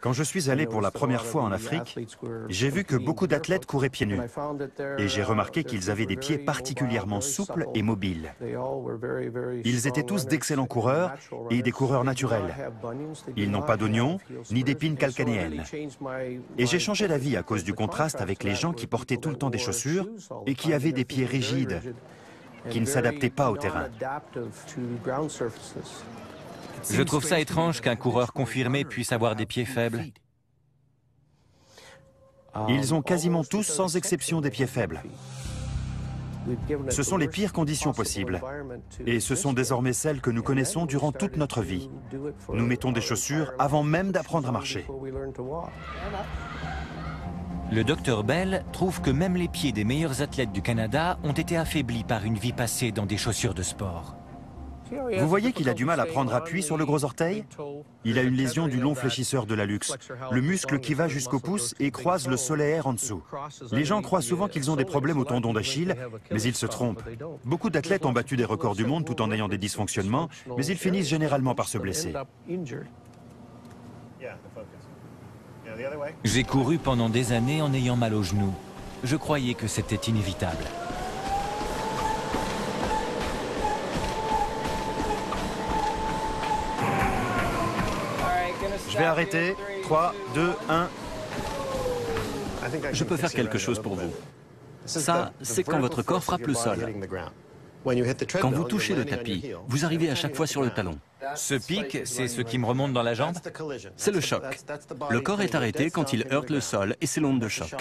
Quand je suis allé pour la première fois en Afrique, j'ai vu que beaucoup d'athlètes couraient pieds nus. Et j'ai remarqué qu'ils avaient des pieds particulièrement souples et mobiles. Ils étaient tous d'excellents coureurs et des coureurs naturels. Ils n'ont pas d'oignons ni d'épines calcanéennes. Et j'ai changé d'avis à cause du contraste avec les gens qui portaient tout le temps des chaussures et qui avaient des pieds rigides, qui ne s'adaptaient pas au terrain. Je trouve ça étrange qu'un coureur confirmé puisse avoir des pieds faibles. Ils ont quasiment tous, sans exception, des pieds faibles. Ce sont les pires conditions possibles. Et ce sont désormais celles que nous connaissons durant toute notre vie. Nous mettons des chaussures avant même d'apprendre à marcher. Le docteur Bell trouve que même les pieds des meilleurs athlètes du Canada ont été affaiblis par une vie passée dans des chaussures de sport. Vous voyez qu'il a du mal à prendre appui sur le gros orteil? Il a une lésion du long fléchisseur de l'hallux, le muscle qui va jusqu'au pouce et croise le solaire en dessous. Les gens croient souvent qu'ils ont des problèmes au tendon d'Achille, mais ils se trompent. Beaucoup d'athlètes ont battu des records du monde tout en ayant des dysfonctionnements, mais ils finissent généralement par se blesser. J'ai couru pendant des années en ayant mal aux genoux. Je croyais que c'était inévitable. Je vais arrêter. 3, 2, 1. Je peux faire quelque chose pour vous. Ça, c'est quand votre corps frappe le sol. Quand vous touchez le tapis, vous arrivez à chaque fois sur le talon. Ce pic, c'est ce qui me remonte dans la jambe? C'est le choc. Le corps est arrêté quand il heurte le sol et c'est l'onde de choc.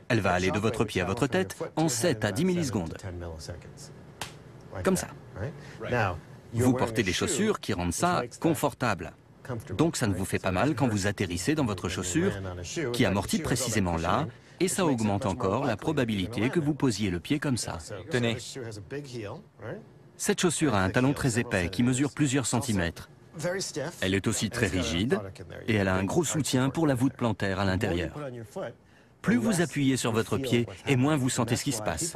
Elle va aller de votre pied à votre tête en 7 à 10 millisecondes. Comme ça. Vous portez des chaussures qui rendent ça confortable. Donc ça ne vous fait pas mal quand vous atterrissez dans votre chaussure qui amortit précisément là et ça augmente encore la probabilité que vous posiez le pied comme ça. Tenez. Cette chaussure a un talon très épais qui mesure plusieurs centimètres. Elle est aussi très rigide et elle a un gros soutien pour la voûte plantaire à l'intérieur. Plus vous appuyez sur votre pied et moins vous sentez ce qui se passe.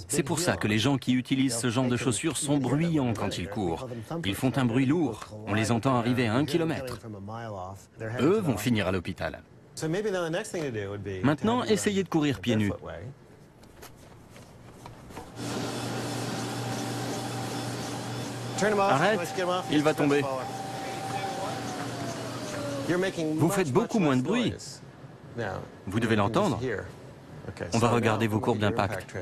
C'est pour ça que les gens qui utilisent ce genre de chaussures sont bruyants quand ils courent. Ils font un bruit lourd, on les entend arriver à 1 kilomètre. Eux vont finir à l'hôpital. Maintenant, essayez de courir pieds nus. Arrête, il va tomber. Vous faites beaucoup moins de bruit. Vous devez l'entendre. On va regarder vos courbes d'impact.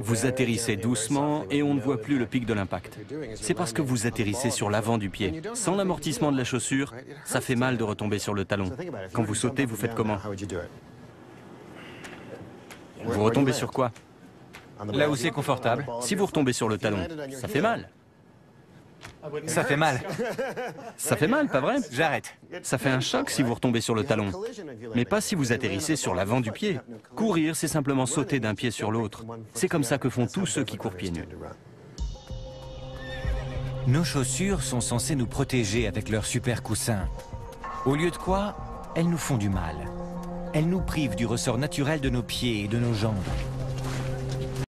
Vous atterrissez doucement et on ne voit plus le pic de l'impact. C'est parce que vous atterrissez sur l'avant du pied. Sans l'amortissement de la chaussure, ça fait mal de retomber sur le talon. Quand vous sautez, vous faites comment? Vous retombez sur quoi? Là où c'est confortable. Si vous retombez sur le talon, ça fait mal. Ça fait mal. Ça fait mal, pas vrai? J'arrête. Ça fait un choc si vous retombez sur le talon, mais pas si vous atterrissez sur l'avant du pied. Courir, c'est simplement sauter d'un pied sur l'autre. C'est comme ça que font tous ceux qui courent pieds nus. Nos chaussures sont censées nous protéger avec leurs super coussins. Au lieu de quoi, elles nous font du mal. Elles nous privent du ressort naturel de nos pieds et de nos jambes.